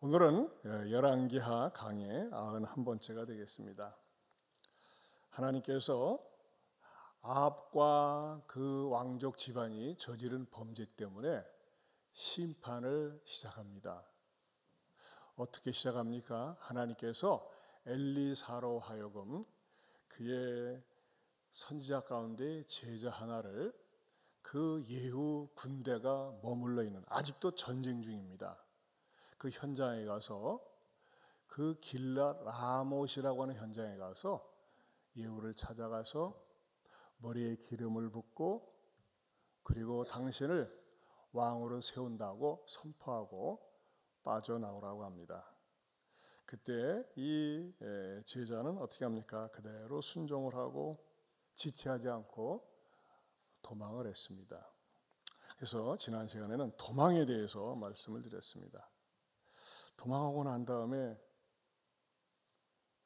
오늘은 열왕기하 강의 91번째가 되겠습니다. 하나님께서 아합과 그 왕족 집안이 저지른 범죄 때문에 심판을 시작합니다. 어떻게 시작합니까? 하나님께서 엘리사로 하여금 그의 선지자 가운데 제자 하나를 그 예후 군대가 머물러 있는, 아직도 전쟁 중입니다. 그 현장에 가서, 그 길랏 라못이라고 하는 현장에 가서 예후를 찾아가서 머리에 기름을 붓고, 그리고 당신을 왕으로 세운다고 선포하고 빠져나오라고 합니다. 그때 이 제자는 어떻게 합니까? 그대로 순종을 하고 지체하지 않고 도망을 했습니다. 그래서 지난 시간에는 도망에 대해서 말씀을 드렸습니다. 도망하고 난 다음에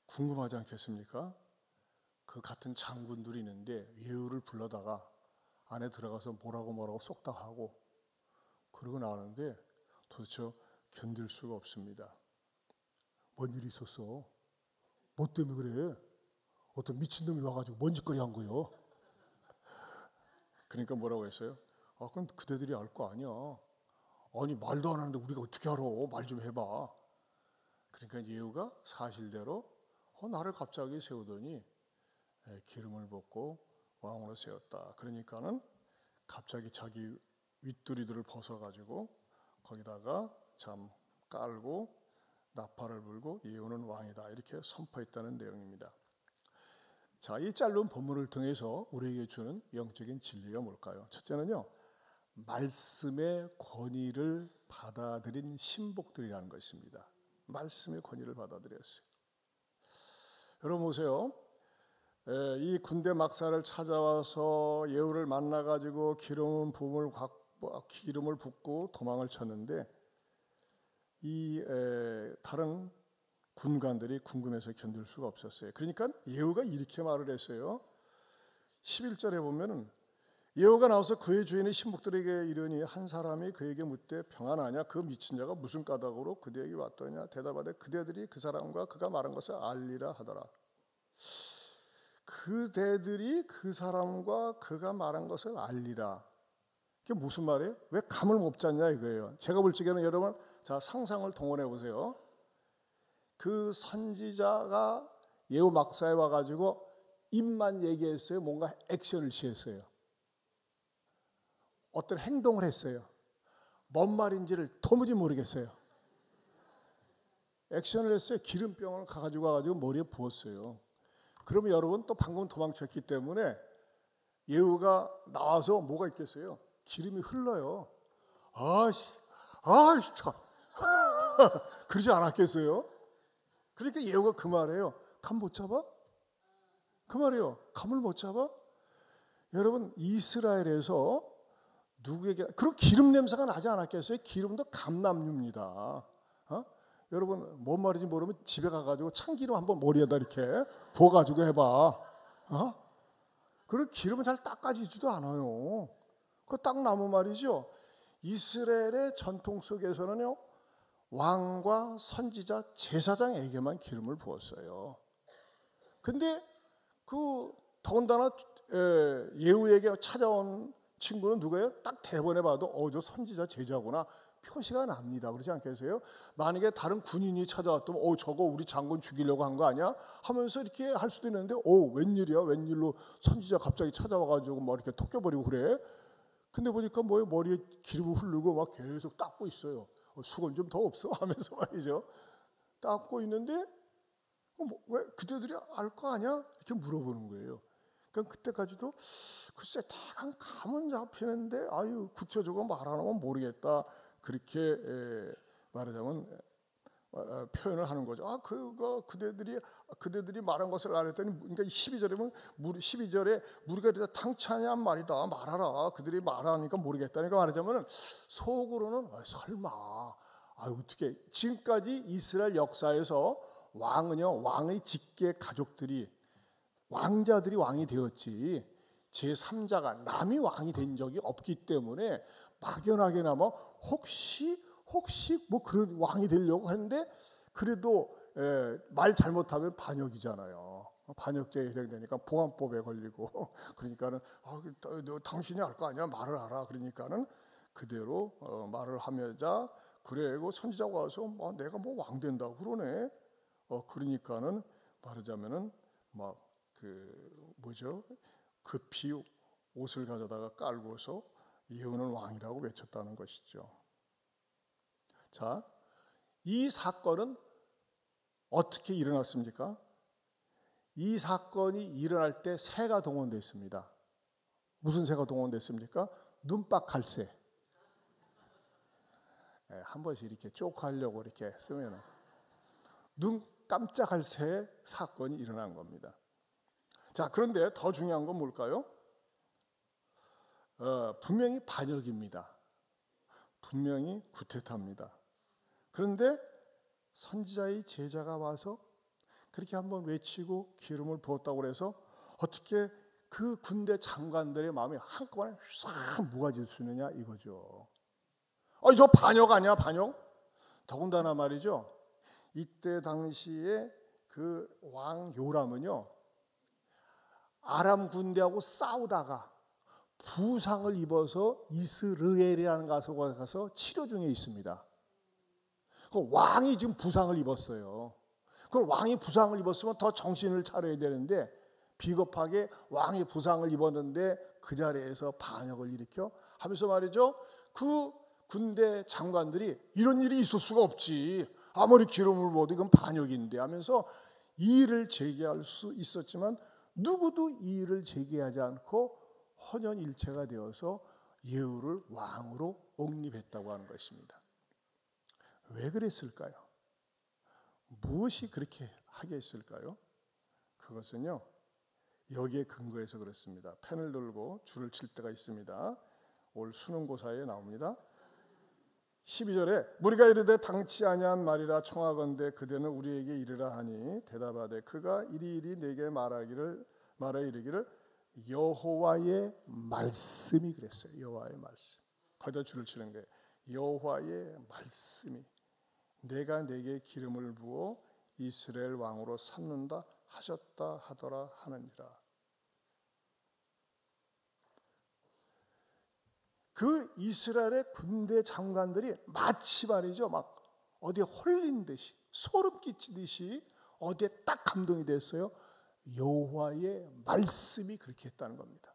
궁금하지 않겠습니까? 그 같은 장군들이 있는데 예후를 불러다가 안에 들어가서 뭐라고 쏙 다 하고 그러고 나오는데 도대체 견딜 수가 없습니다. 뭔 일이 있었어? 뭐 때문에 그래? 어떤 미친놈이 와가지고 뭔 짓거리 한 거요? 그러니까 뭐라고 했어요? 그건 그대들이 알 거 아니야. 아니 말도 안 하는데 우리가 어떻게 알아? 말 좀 해봐. 그러니까 예후가 사실대로 나를 갑자기 세우더니 기름을 붓고 왕으로 세웠다. 그러니까는 갑자기 자기 윗두리들을 벗어가지고 거기다가 참 깔고 나팔을 불고 예후는 왕이다, 이렇게 선포했다는 내용입니다. 자, 이 짧은 본문을 통해서 우리에게 주는 영적인 진리가 뭘까요? 첫째는요, 말씀의 권위를 받아들인 신복들이라는 것입니다. 말씀의 권위를 받아들였어요. 여러분 보세요. 이 군대 막사를 찾아와서 예후를 만나가지고 기름을 붓고 도망을 쳤는데 이 다른 군관들이 궁금해서 견딜 수가 없었어요. 그러니까 예후가 이렇게 말을 했어요. 11절에 보면은 예후가 나와서 그의 주인의 신복들에게 이르니 한 사람이 그에게 묻되 평안하냐? 그 미친 자가 무슨 까닭으로 그대에게 왔더냐? 대답하되 그대들이 그 사람과 그가 말한 것을 알리라 하더라. 그대들이 그 사람과 그가 말한 것을 알리라. 이게 무슨 말이에요? 왜 감을 못 잡냐 이거예요. 제가 볼 적에는 여러분, 자, 상상을 동원해 보세요. 그 선지자가 예후 막사에 와가지고 입만 얘기했어요? 뭔가 액션을 취했어요? 어떤 행동을 했어요? 뭔 말인지를 도무지 모르겠어요. 액션을 했어요. 기름병을 가지고 와가지고 머리에 부었어요. 그러면 여러분 또 방금 도망쳤기 때문에 예후가 나와서 뭐가 있겠어요? 기름이 흘러요. 아이씨 참. 그러지 않았겠어요? 그러니까 예후가 그 말이에요. 감 못 잡아? 그 말이에요. 감을 못 잡아? 여러분, 이스라엘에서 누구에게, 그리고 기름 냄새가 나지 않았겠어요? 기름도 감남류입니다. 여러분 뭔 말인지 모르면 집에 가가지고 참기름 한번 머리에다 이렇게 부어가지고 해봐. 그리고 기름은 잘 닦아지지도 않아요. 그거 딱 나무 말이죠. 이스라엘의 전통 속에서는요, 왕과 선지자, 제사장에게만 기름을 부었어요. 근데 그 더군다나 예후에게 찾아온 친구는 누구예요? 딱 대본에 봐도 저 선지자 제자구나 표시가 납니다. 그렇지 않겠어요? 만약에 다른 군인이 찾아왔다면 저거 우리 장군 죽이려고 한 거 아니야? 하면서 이렇게 할 수도 있는데 웬일이야? 웬일로 선지자 갑자기 찾아와가지고 뭐 이렇게 톡겨버리고 그래? 근데 보니까 뭐예요? 머리에 기름을 흐르고 막 계속 닦고 있어요. 수건 좀 더 없어? 하면서 말이죠. 닦고 있는데 왜 그대들이 알 거 아니야? 이렇게 물어보는 거예요. 그러니까 그때까지도 글쎄 대강 감은 잡히는데 구체적으로 말 안 하면 모르겠다. 그렇게 말하자면 표현을 하는 거죠. 그거 그대들이 말한 것을 알았더니, 그러니까 12절에 무리가 이르되 당차냐 말이다. 말하라. 그들이 말하니까 모르겠다니까 말하자면 속으로는 설마 어떻게 지금까지 이스라엘 역사에서 왕의 직계 가족들이, 왕자들이 왕이 되었지 제3자가 남이 왕이 된 적이 없기 때문에 막연하게나마 혹시 혹시 뭐 그런 왕이 되려고 하는데 그래도 말 잘못하면 반역이잖아요. 반역죄에 해당되니까 보안법에 걸리고 그러니까는 너 당신이 알 거 아니야 말을 알아 그러니까는 그대로 말을 하면자 그래고 선지자가 와서 내가 뭐 왕 된다고 그러네. 그러니까는 말하자면은 막 그 뭐죠 급히 옷을 가져다가 깔고서 예후는 왕이라고 외쳤다는 것이죠. 자, 이 사건은 어떻게 일어났습니까? 이 사건이 일어날 때 새가 동원됐습니다. 무슨 새가 동원됐습니까? 눈밭 갈새. 한 번씩 이렇게 쪼크하려고 이렇게 쓰면은 눈 깜짝할 새의 사건이 일어난 겁니다. 자, 그런데 더 중요한 건 뭘까요? 분명히 반역입니다. 분명히 구태타입니다. 그런데 선지자의 제자가 와서 그렇게 한번 외치고 기름을 부었다고 해서 어떻게 그 군대 장관들의 마음이 한꺼번에 싹 무가질 수 있느냐 이거죠. 저 반역 아니야 반역? 더군다나 말이죠. 이때 당시에 그 왕 요람은요. 아람 군대하고 싸우다가 부상을 입어서 이스르엘이라는 곳에 가서 치료 중에 있습니다. 그 왕이 지금 부상을 입었어요. 그럼 왕이 부상을 입었으면 더 정신을 차려야 되는데 비겁하게 왕이 부상을 입었는데 그 자리에서 반역을 일으켜 하면서 말이죠. 그 군대 장관들이 이런 일이 있을 수가 없지. 아무리 기름을 부어도 이건 반역인데 하면서 이의를 제기할 수 있었지만 누구도 이의를 제기하지 않고 헌연일체가 되어서 예후를 왕으로 옹립했다고 하는 것입니다. 왜 그랬을까요? 무엇이 그렇게 하게 했을까요? 그것은요. 여기에 근거해서 그렇습니다. 펜을 들고 줄을 칠 때가 있습니다. 올 수능고사에 나옵니다. 12절에 무리가 이르되 당치 아니한 말이라 청하건대 그대는 우리에게 이르라 하니 대답하되 그가 이리이리 내게 말하 이르기를 여호와의 말씀이 그랬어요. 여호와의 말씀. 거기다 줄을 치는 거예요. 여호와의 말씀이 내가 내게 기름을 부어 이스라엘 왕으로 삼는다 하셨다 하더라 하느니라. 그 이스라엘의 군대 장관들이 마치 말이죠. 막 어디에 홀린 듯이 소름 끼치듯이 어디에 딱 감동이 됐어요. 여호와의 말씀이 그렇게 했다는 겁니다.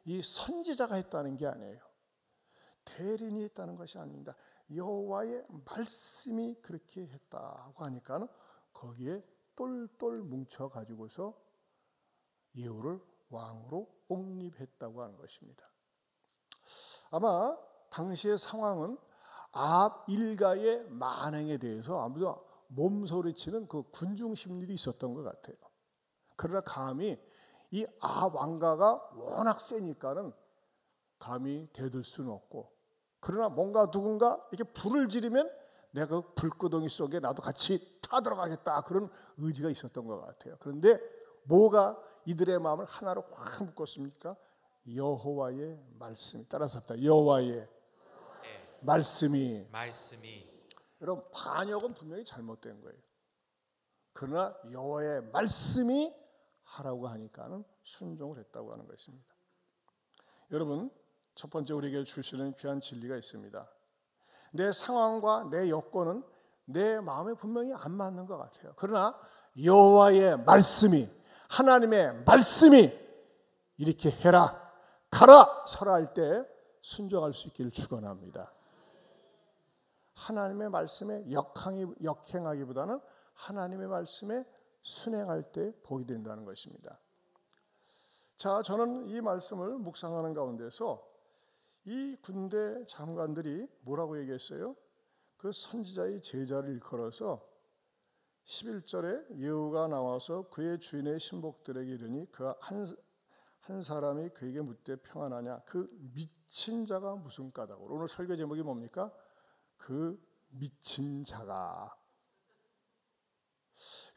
이 선지자가 했다는 게 아니에요. 대리인이 했다는 것이 아닙니다. 여호와의 말씀이 그렇게 했다고 하니까 거기에 똘똘 뭉쳐 가지고서 예후를 왕으로 옹립했다고 하는 것입니다. 아마 당시의 상황은 아합 일가의 만행에 대해서 아무도 몸소리치는 그 군중 심리도 있었던 것 같아요. 그러나 감히 이 아합 왕가가 워낙 세니까는 감히 대들 수는 없고, 그러나 뭔가 누군가 이렇게 불을 지르면 내가 그 불구덩이 속에 나도 같이 타들어가겠다 그런 의지가 있었던 것 같아요. 그런데 뭐가 이들의 마음을 하나로 확 묶었습니까? 여호와의 말씀이. 따라서 합니다. 여호와의 말씀이. 여러분 반역은 분명히 잘못된 거예요. 그러나 여호와의 말씀이 하라고 하니까는 순종을 했다고 하는 것입니다. 여러분 첫 번째 우리에게 주시는 귀한 진리가 있습니다. 내 상황과 내 여건은 내 마음에 분명히 안 맞는 것 같아요. 그러나 여호와의 말씀이, 하나님의 말씀이 이렇게 해라, 가라, 서라 할 때 순종할 수 있기를 축원합니다. 하나님의 말씀에 역행하기보다는 하나님의 말씀에 순행할 때 복이 된다는 것입니다. 자, 저는 이 말씀을 묵상하는 가운데서 이 군대 장관들이 뭐라고 얘기했어요? 그 선지자의 제자를 일컬어서 11절에 예후가 나와서 그의 주인의 신복들에게 이르니 그 한 사람이 그에게 묻되 평안하냐? 그 미친 자가 무슨 까닭으로? 오늘 설교 제목이 뭡니까? 그 미친 자가.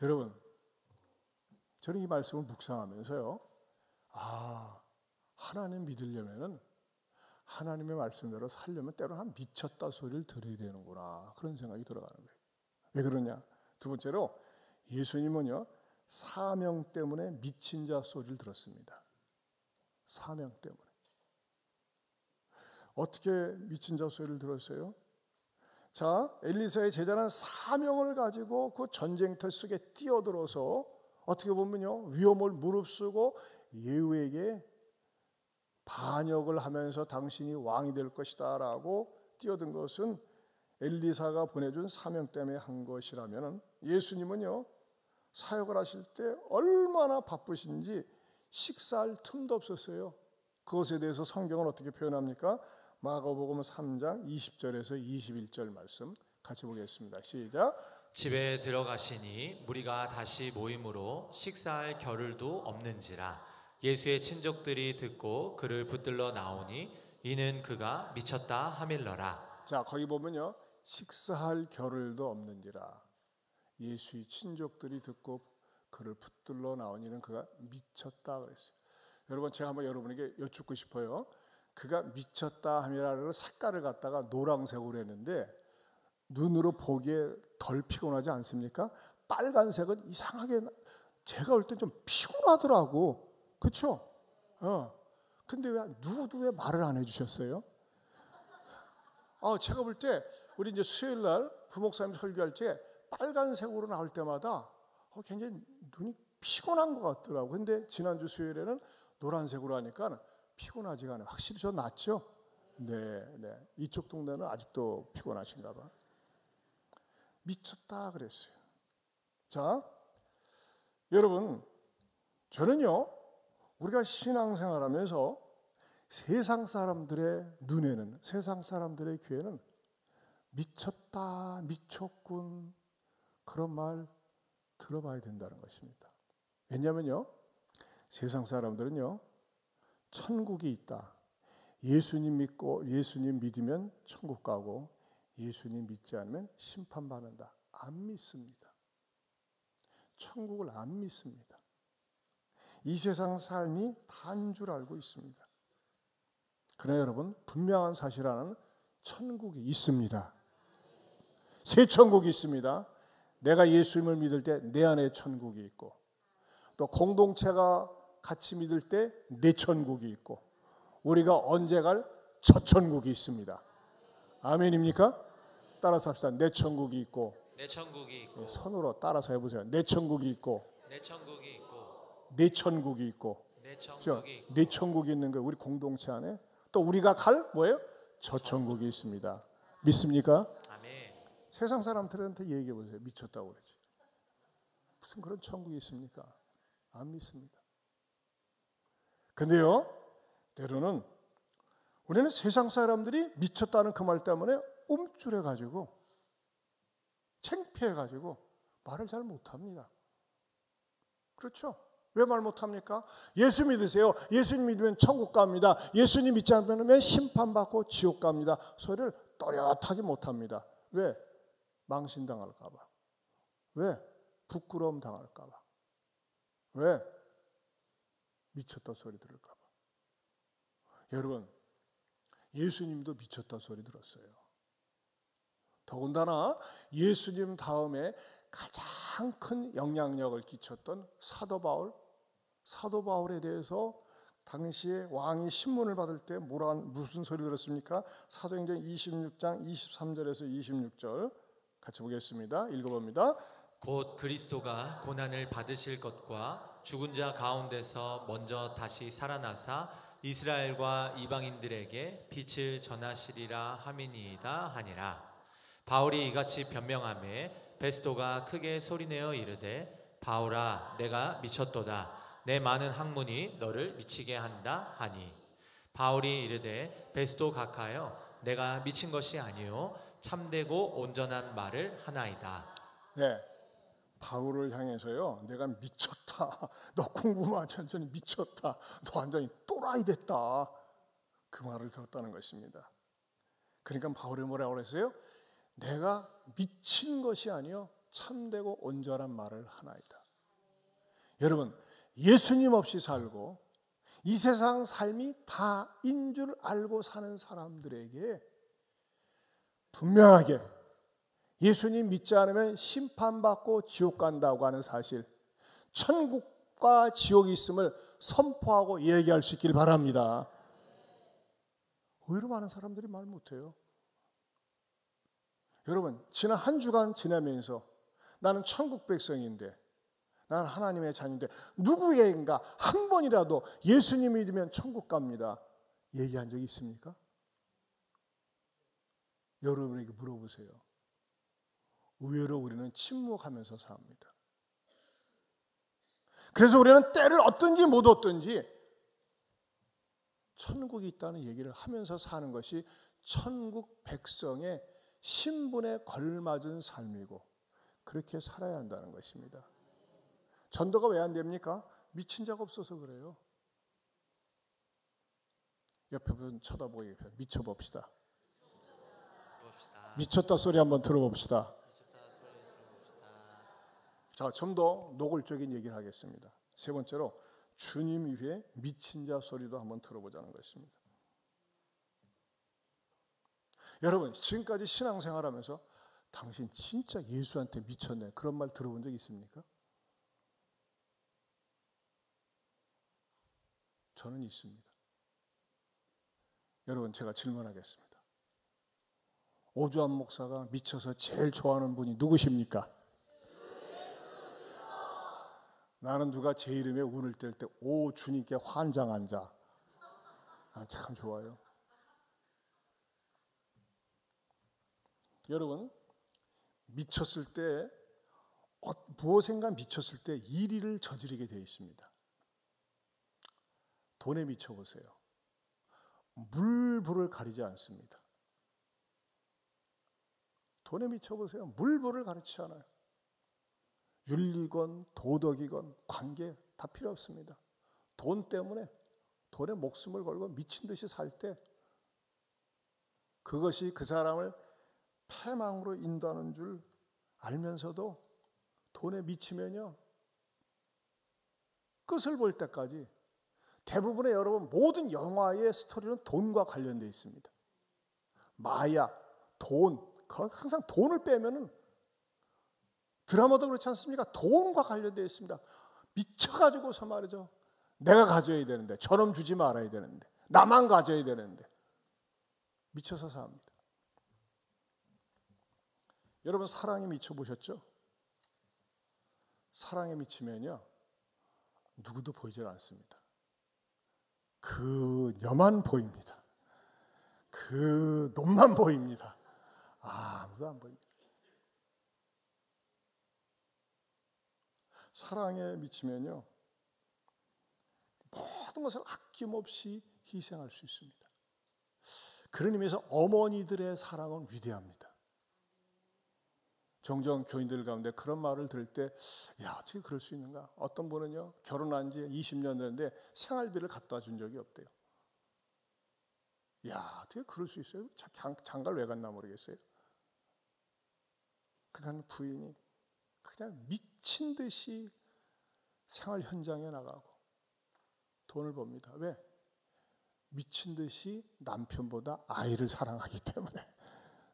여러분, 저는 이 말씀을 묵상하면서요, 하나님 믿으려면은 하나님의 말씀대로 살려면 때로는 한 미쳤다 소리를 들어야 되는구나, 그런 생각이 들어가는 거예요. 왜 그러냐? 두 번째로 예수님은요, 사명 때문에 미친 자 소리를 들었습니다. 사명 때문에. 어떻게 미친 자 소리를 들었어요? 자, 엘리사의 제자는 사명을 가지고 그 전쟁터 속에 뛰어들어서 어떻게 보면요, 위험을 무릅쓰고 예후에게 반역을 하면서 당신이 왕이 될 것이다 라고 뛰어든 것은 엘리사가 보내준 사명 때문에 한 것이라면, 예수님은요, 사역을 하실 때 얼마나 바쁘신지 식사할 틈도 없었어요. 그것에 대해서 성경은 어떻게 표현합니까? 마가복음 3장 20절에서 21절 말씀 같이 보겠습니다. 시작. 집에 들어가시니 무리가 다시 모임으로 식사할 겨를도 없는지라. 예수의 친족들이 듣고 그를 붙들러 나오니 이는 그가 미쳤다 하밀러라. 자, 거기 보면요, 식사할 겨를도 없는지라. 예수의 친족들이 듣고 그를 붙들러 나오니는 그가 미쳤다 그랬어요. 여러분, 제가 한번 여러분에게 여쭙고 싶어요. 그가 미쳤다 하밀라를 색깔을 갖다가 노란색으로 했는데 눈으로 보기에 덜 피곤하지 않습니까? 빨간색은 이상하게 제가 볼 때 좀 피곤하더라고. 그렇죠? 근데 누구도 왜 말을 안 해주셨어요? 제가 볼 때 우리 이제 수요일 날 부목사님 설교할 때 빨간색으로 나올 때마다 굉장히 눈이 피곤한 것 같더라고. 근데 지난주 수요일에는 노란색으로 하니까 피곤하지가 않아요. 확실히 저 낫죠? 네. 이쪽 동네는 아직도 피곤하신가 봐. 미쳤다 그랬어요. 자, 여러분, 저는요, 우리가 신앙생활하면서 세상 사람들의 눈에는, 세상 사람들의 귀에는 미쳤다, 미쳤군, 그런 말 들어봐야 된다는 것입니다. 왜냐하면요, 세상 사람들은요, 천국이 있다, 예수님 믿으면 천국 가고 예수님 믿지 않으면 심판받는다, 안 믿습니다. 천국을 안 믿습니다. 이 세상 삶이 다인 줄 알고 있습니다. 그러나 여러분, 분명한 사실 하나는 천국이 있습니다. 새 천국이 있습니다. 내가 예수님을 믿을 때 내 안에 천국이 있고, 또 공동체가 같이 믿을 때 내 천국이 있고, 우리가 언제 갈 저 천국이 있습니다. 아멘입니까? 따라서 합시다. 내 천국이 있고. 내 천국이 있고. 손으로 따라서 해보세요. 내 천국이 있고. 내 천국이 있고. 내 천국이 있고. 내 천국이 있고. 내 천국이 있는 거예요. 우리 공동체 안에. 또 우리가 갈 뭐예요? 저 천국이 있습니다. 믿습니까? 아멘. 세상 사람들한테 얘기해 보세요. 미쳤다고 그러지. 무슨 그런 천국이 있습니까? 안 믿습니다. 근데요, 때로는 우리는 세상 사람들이 미쳤다는 그 말 때문에 움찔해가지고 창피해가지고 말을 잘 못합니다. 그렇죠? 왜 말 못합니까? 예수 믿으세요. 예수님 믿으면 천국 갑니다. 예수님 믿지 않으면 심판받고 지옥 갑니다. 소리를 또렷하게 못합니다. 왜? 망신당할까 봐. 왜? 부끄러움 당할까 봐. 왜? 미쳤다 소리 들을까 봐. 여러분, 예수님도 미쳤다 소리 들었어요. 더군다나 예수님 다음에 가장 큰 영향력을 끼쳤던 사도 바울에 대해서 당시에 왕이 신문을 받을 때 무슨 소리 들었습니까? 사도행전 26장 23절에서 26절 같이 보겠습니다. 읽어봅니다. 곧 그리스도가 고난을 받으실 것과 죽은 자 가운데서 먼저 다시 살아나사 이스라엘과 이방인들에게 빛을 전하시리라 함이니이다 하니라. 바울이 이같이 변명하매 베스도가 크게 소리내어 이르되 바울아 내가 미쳤도다. 내 많은 학문이 너를 미치게 한다 하니 바울이 이르되 베스도 각하여 내가 미친 것이 아니요 참되고 온전한 말을 하나이다. 네, 바울을 향해서요, 내가 미쳤다, 너 공부만 천천히 미쳤다, 너 완전히 또라이 됐다, 그 말을 들었다는 것입니다. 그러니까 바울이 뭐라고 그랬어요? 내가 미친 것이 아니요 참되고 온전한 말을 하나이다. 여러분, 예수님 없이 살고 이 세상 삶이 다인 줄 알고 사는 사람들에게 분명하게 예수님 믿지 않으면 심판받고 지옥 간다고 하는 사실, 천국과 지옥이 있음을 선포하고 얘기할 수 있길 바랍니다. 의외로 많은 사람들이 말 못해요. 여러분, 지난 한 주간 지나면서 나는 천국 백성인데, 나는 하나님의 자녀인데 누구에게인가 한 번이라도 예수님 믿으면 천국 갑니다 얘기한 적이 있습니까? 여러분에게 물어보세요. 의외로 우리는 침묵하면서 삽니다. 그래서 우리는 때를 얻든지 못 얻든지 천국이 있다는 얘기를 하면서 사는 것이 천국 백성의 신분에 걸맞은 삶이고 그렇게 살아야 한다는 것입니다. 전도가 왜 안 됩니까? 미친 자가 없어서 그래요. 옆에 분 쳐다보기 미쳐봅시다. 미쳤다 소리 한번 들어봅시다. 자, 좀 더 노골적인 얘기를 하겠습니다. 세 번째로 주님 위에 미친 자 소리도 한번 들어보자는 것입니다. 여러분, 지금까지 신앙생활하면서 당신 진짜 예수한테 미쳤네 그런 말 들어본 적 있습니까? 저는 있습니다. 여러분, 제가 질문하겠습니다. 오주환 목사가 미쳐서 제일 좋아하는 분이 누구십니까? 나는 누가 제 이름에 운을 뗄 때 오 주님께 환장한 자. 참 좋아요. 여러분, 미쳤을 때 무엇인가 미쳤을 때 일을 저지르게 되어 있습니다. 돈에 미쳐보세요. 물불을 가리지 않습니다. 돈에 미쳐보세요. 물불을 가리지 않아요. 윤리건 도덕이건 관계 다 필요 없습니다. 돈 때문에 돈에 목숨을 걸고 미친 듯이 살 때 그것이 그 사람을 패망으로 인도하는 줄 알면서도 돈에 미치면요 끝을 볼 때까지 대부분의 여러분 모든 영화의 스토리는 돈과 관련되어 있습니다. 마약, 돈, 항상 돈을 빼면은 드라마도 그렇지 않습니까? 돈과 관련되어 있습니다. 미쳐가지고서 말이죠. 내가 가져야 되는데 저놈 주지 말아야 되는데 나만 가져야 되는데 미쳐서 삽니다. 여러분, 사랑에 미쳐보셨죠? 사랑에 미치면요 누구도 보이질 않습니다. 그 녀만 보입니다. 그 놈만 보입니다. 아무도 안 보입니다. 사랑에 미치면요 모든 것을 아낌없이 희생할 수 있습니다. 그런 의미에서 어머니들의 사랑은 위대합니다. 종종 교인들 가운데 그런 말을 들을 때 야, 어떻게 그럴 수 있는가? 어떤 분은요 결혼한 지 20년 됐는데 생활비를 갖다 준 적이 없대요. 야, 어떻게 그럴 수 있어요? 장가를 왜 갔나 모르겠어요. 그러니까 부인이 그냥 미친 듯이 생활 현장에 나가고 돈을 법니다. 왜? 미친 듯이 남편보다 아이를 사랑하기 때문에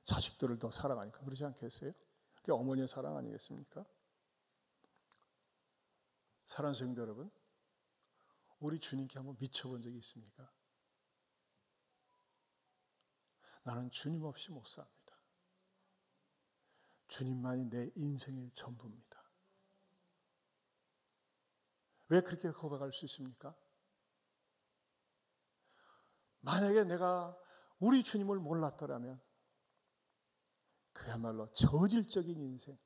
자식들을 더 사랑하니까. 그러지 않겠어요? 그게 어머니의 사랑 아니겠습니까? 사랑하는 성도 여러분, 우리 주님께 한번 미쳐본 적이 있습니까? 나는 주님 없이 못 삽니다. 주님만이 내 인생의 전부입니다. 왜 그렇게 고백할 수 있습니까? 만약에 내가 우리 주님을 몰랐더라면 그야말로 저질적인 인생,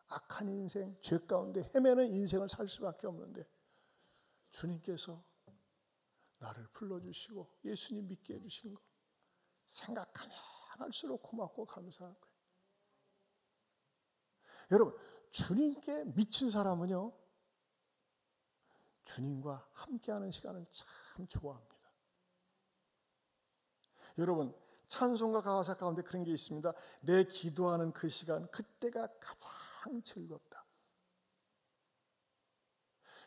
악한 인생, 죄 가운데 헤매는 인생을 살 수밖에 없는데 주님께서 나를 불러주시고 예수님 믿게 해주신 것 생각하면 할수록 고맙고 감사한 거예요. 여러분, 주님께 미친 사람은요 주님과 함께하는 시간을 참 좋아합니다. 여러분, 찬송가 가사 가운데 그런 게 있습니다. 내 기도하는 그 시간, 그때가 가장 즐겁다.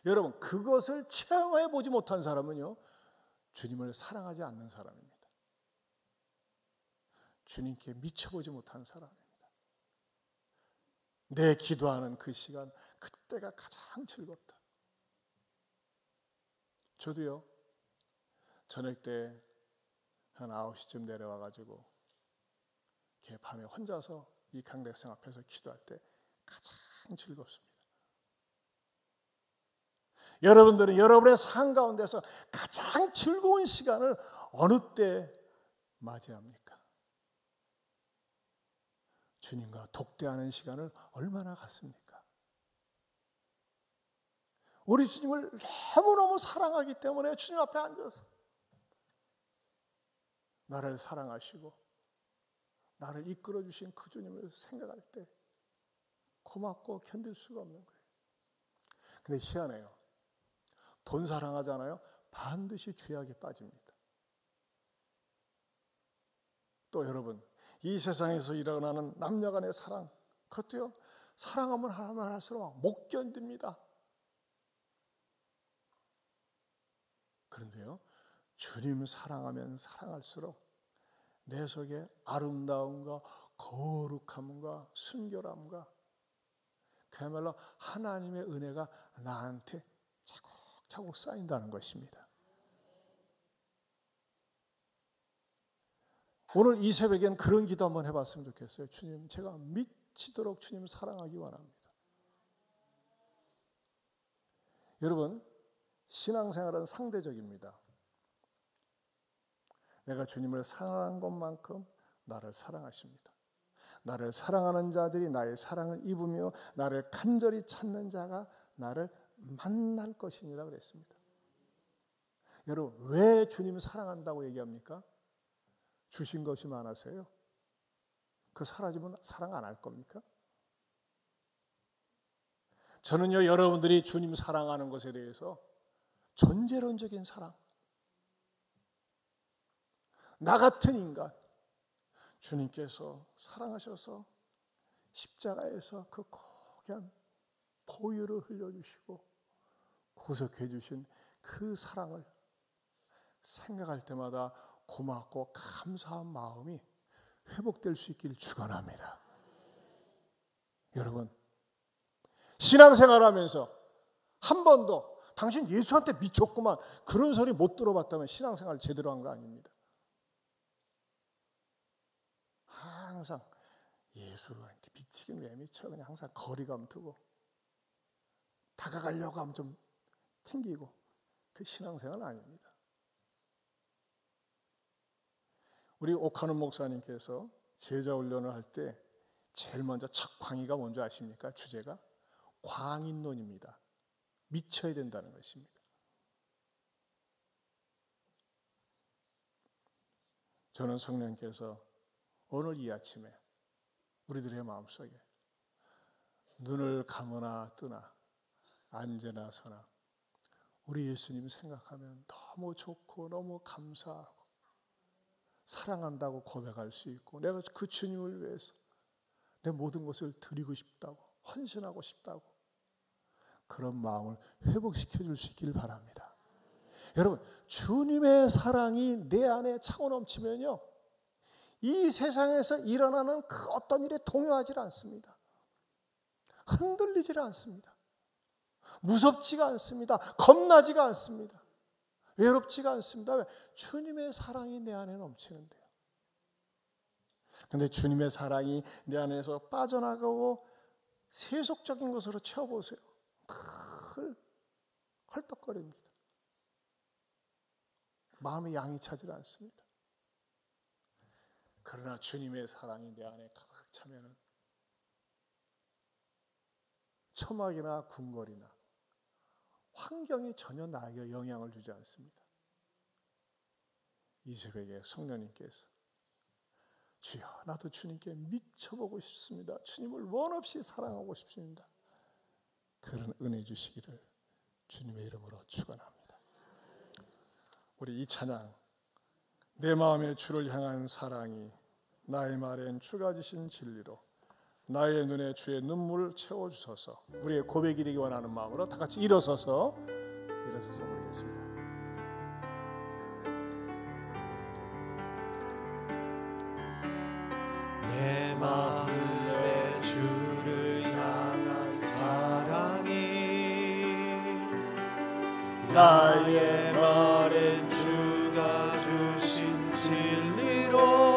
여러분, 그것을 체험해 보지 못한 사람은요, 주님을 사랑하지 않는 사람입니다. 주님께 미쳐보지 못한 사람입니다. 내 기도하는 그 시간, 그때가 가장 즐겁다. 저도요, 저녁 때 한 9시쯤 내려와가지고 이렇게 밤에 혼자서 이 강대상 앞에서 기도할 때 가장 즐겁습니다. 여러분들은 여러분의 삶 가운데서 가장 즐거운 시간을 어느 때 맞이합니까? 주님과 독대하는 시간을 얼마나 갖습니까? 우리 주님을 너무너무 사랑하기 때문에 주님 앞에 앉아서 나를 사랑하시고 나를 이끌어 주신 그 주님을 생각할 때 고맙고 견딜 수가 없는 거예요. 근데 희한해요. 돈 사랑하잖아요. 반드시 죄악에 빠집니다. 또 여러분, 이 세상에서 일어나는 남녀 간의 사랑, 그것도요, 사랑하면 하면 할수록 못 견딥니다. 그런데요, 주님 사랑하면 사랑할수록 내 속에 아름다움과 거룩함과 순결함과 그야말로 하나님의 은혜가 나한테 차곡차곡 쌓인다는 것입니다. 오늘 이 새벽엔 그런 기도 한번 해봤으면 좋겠어요. 주님, 제가 미치도록 주님 사랑하기 원합니다. 여러분, 신앙생활은 상대적입니다. 내가 주님을 사랑한 것만큼 나를 사랑하십니다. 나를 사랑하는 자들이 나의 사랑을 입으며 나를 간절히 찾는 자가 나를 만날 것이니라 그랬습니다. 여러분, 왜 주님 사랑한다고 얘기합니까? 주신 것이 많아서요. 그 사라지면 사랑 안 할 겁니까? 저는요, 여러분들이 주님 사랑하는 것에 대해서 존재론적인 사랑, 나 같은 인간, 주님께서 사랑하셔서 십자가에서 그 고귀한 보혈을 흘려주시고 구속해 주신 그 사랑을 생각할 때마다 고맙고 감사한 마음이 회복될 수 있기를 축원합니다. 여러분, 신앙생활하면서 한 번도 당신 예수한테 미쳤구만 그런 소리 못 들어봤다면 신앙생활 제대로 한 거 아닙니다. 항상 예수한테 미치긴 왜 미쳐, 그냥 항상 거리감 두고 다가가려고 하면 좀 튕기고, 그 신앙생활 아닙니다. 우리 옥하는 목사님께서 제자 훈련을 할 때 제일 먼저 첫 강의가 뭔지 아십니까? 주제가 광인론입니다. 미쳐야 된다는 것입니다. 저는 성령께서 오늘 이 아침에 우리들의 마음속에 눈을 감으나 뜨나 앉으나 서나 우리 예수님 생각하면 너무 좋고 너무 감사하고 사랑한다고 고백할 수 있고, 내가 그 주님을 위해서 내 모든 것을 드리고 싶다고, 헌신하고 싶다고, 그런 마음을 회복시켜 줄 수 있기를 바랍니다. 여러분, 주님의 사랑이 내 안에 차고 넘치면요, 이 세상에서 일어나는 그 어떤 일에 동요하지 않습니다. 흔들리지 않습니다. 무섭지가 않습니다. 겁나지가 않습니다. 외롭지가 않습니다. 왜? 주님의 사랑이 내 안에 넘치는데요. 그런데 주님의 사랑이 내 안에서 빠져나가고 세속적인 것으로 채워보세요. 늘 헐떡거립니다. 마음의 양이 차지 않습니다. 그러나 주님의 사랑이 내 안에 가득 차면은 초막이나 궁궐이나 환경이 전혀 나에게 영향을 주지 않습니다. 이 새벽에 성령님께서 주여, 나도 주님께 미쳐보고 싶습니다. 주님을 원없이 사랑하고 싶습니다. 그런 은혜 주시기를 주님의 이름으로 축원합니다. 우리 이 찬양, 내 마음의 주를 향한 사랑이 나의 말엔 주가 주신 진리로 나의 눈에 주의 눈물을 채워주소서. 우리의 고백이 되기 원하는 마음으로 다 같이 일어서서 부르겠습니다. 내 마음에 주를 향한 사랑이 나의 말엔 주가 주신 진리로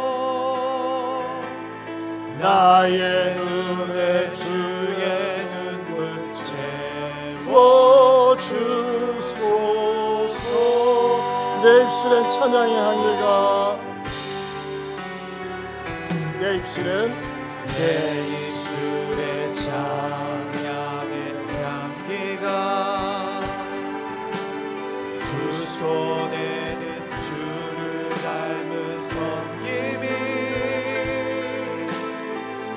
나의 눈에 주의 눈물 채워주소서. 내 입술엔 찬양의 향기가 내 입술에 찬양의 향기가 두 손에는 주를 닮은 섬김이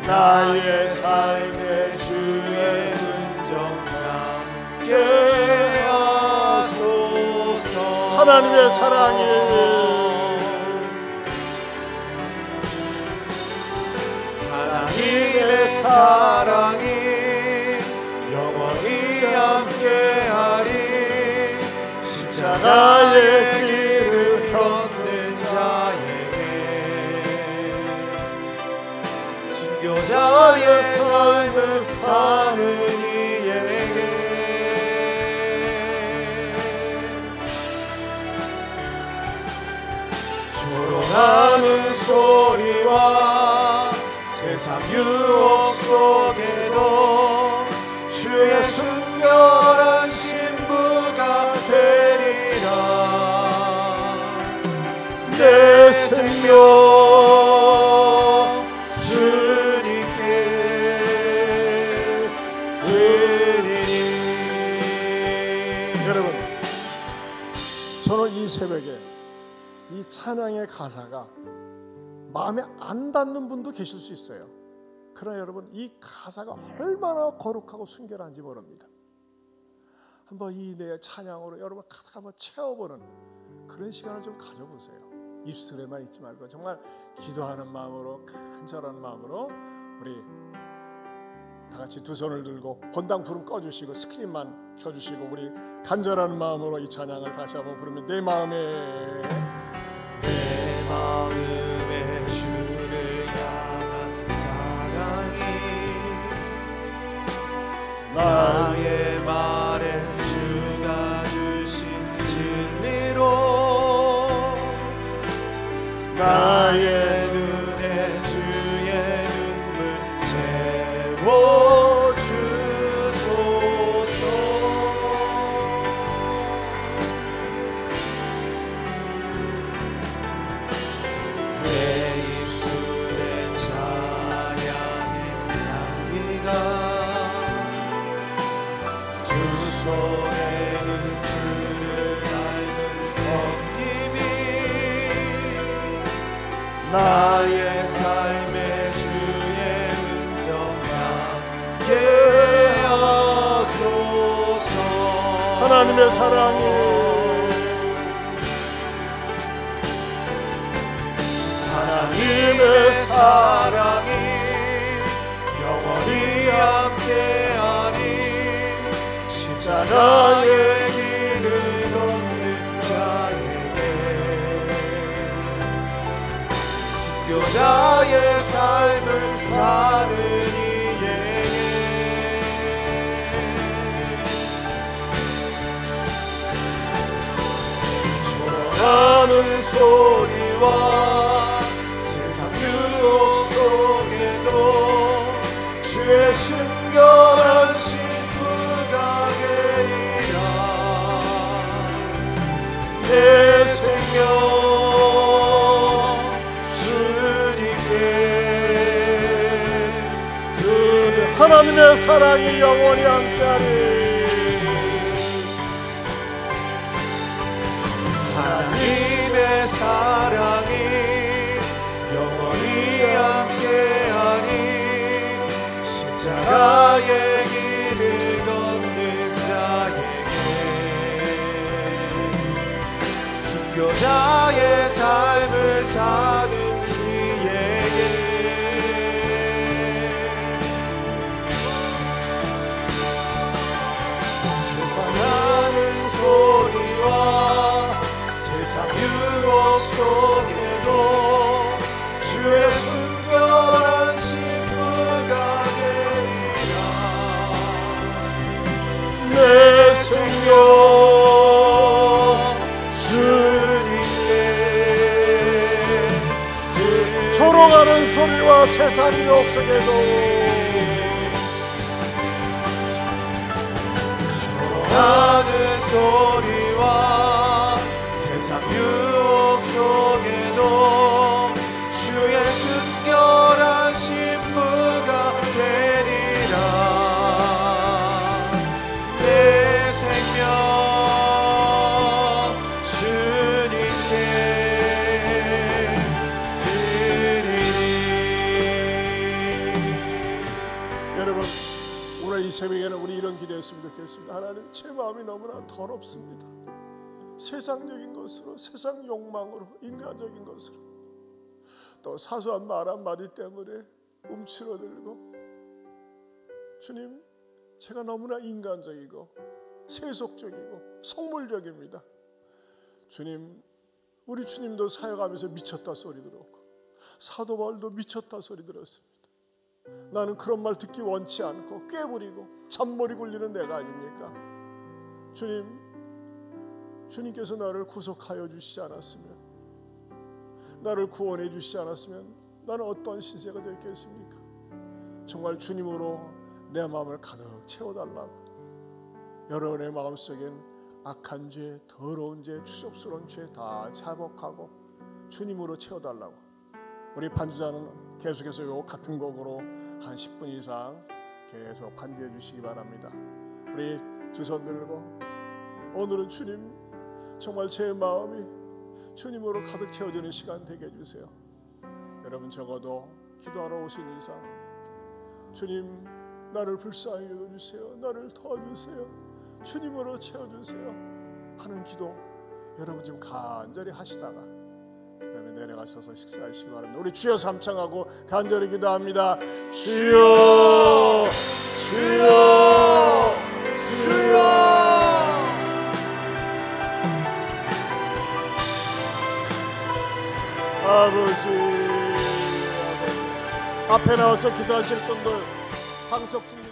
나의 삶의 주의 흔적 남게 하소서. 하나님의 사랑이 하나님의 사랑이 영원히 함께하리. 십자가의 길을 걷는 자에게 순교자의 삶을 사는 이에게 조롱하는 소리와 세상 유혹 속에도 주의 순결한 신부가 되리라. 내 생명 주님께 드리니. 여러분, 저는 이 새벽에 이 찬양의 가사가 마음에 안 닿는 분도 계실 수 있어요. 그러나 여러분, 이 가사가 얼마나 거룩하고 순결한지 모릅니다. 한번 이 내 찬양으로 여러분 가득 한번 채워보는 그런 시간을 좀 가져보세요. 입술에만 있지 말고 정말 기도하는 마음으로, 간절한 마음으로 우리 다 같이 두 손을 들고 본당 불은 꺼주시고 스크린만 켜주시고 우리 간절한 마음으로 이 찬양을 다시 한번 부르면 내 마음에 주를 향한 사랑이 나의 말에 주가 주신 진리로 나의 눈에 주의 눈물 채워주소서. 손에는 주를 닮은 섬김이 나의 삶의 주의 흔적 남게 하소서. 하나님의 사랑이 하나님의 사랑이 영원히 함께하니 십자가의 길을 걷는 자에게 순교자의 삶을 사는 이에게 조롱하는 소리와 세상 유혹 속에도 주의 순결한 내 생명 주님께 드리니. 하나님의 사랑이 영원히 함께하리. 하나님의 사랑이 영원히 함께하니 십자가의 길을 걷는 자에게 순교자의 삶을 사는 이에게 속에도 주의 순결한 신부가 되리라. 내 생명 주님께 조롱하는 소리와 세상 유혹 속에도 조롱하는 소리와 세상 유혹 속에도 주의 순결한 신부가 되리라. 내 생명 주님께 드리리. 여러분, 오늘 이 새벽에는 우리 이런 기도했으면 좋겠습니다. 하나님, 제 마음이 너무나 더럽습니다. 세상적인 것으로, 세상 욕망으로, 인간적인 것으로, 또 사소한 말 한마디 때문에 움츠러들고, 주님, 제가 너무나 인간적이고 세속적이고 속물적입니다. 주님, 우리 주님도 사역하면서 미쳤다 소리 들었고 사도 바울도 미쳤다 소리 들었습니다. 나는 그런 말 듣기 원치 않고 꾀부리고 잔머리 굴리는 내가 아닙니까? 주님, 주님께서 나를 구속하여 주시지 않았으면, 나를 구원해 주시지 않았으면 나는 어떤 신세가 되었겠습니까? 정말 주님으로 내 마음을 가득 채워달라고, 여러분의 마음속엔 악한 죄, 더러운 죄, 추접스러운 죄 다 자복하고 주님으로 채워달라고. 우리 반주자는 계속해서 요 같은 곡으로 한 10분 이상 계속 반주해 주시기 바랍니다. 우리 두 손 들고 오늘은 주님, 정말 제 마음이 주님으로 가득 채워지는 시간 되게 해주세요. 여러분, 적어도 기도하러 오신 이상 주님, 나를 불쌍히 여겨주세요, 나를 도와주세요, 주님으로 채워주세요 하는 기도 여러분 좀 간절히 하시다가 그 다음에 내려가셔서 식사하시기 바랍니다. 우리 주여 삼창하고 간절히 기도합니다. 주여, 주여, 주여. 아버지, 앞에 나와서 기도하실 분들 방석 준비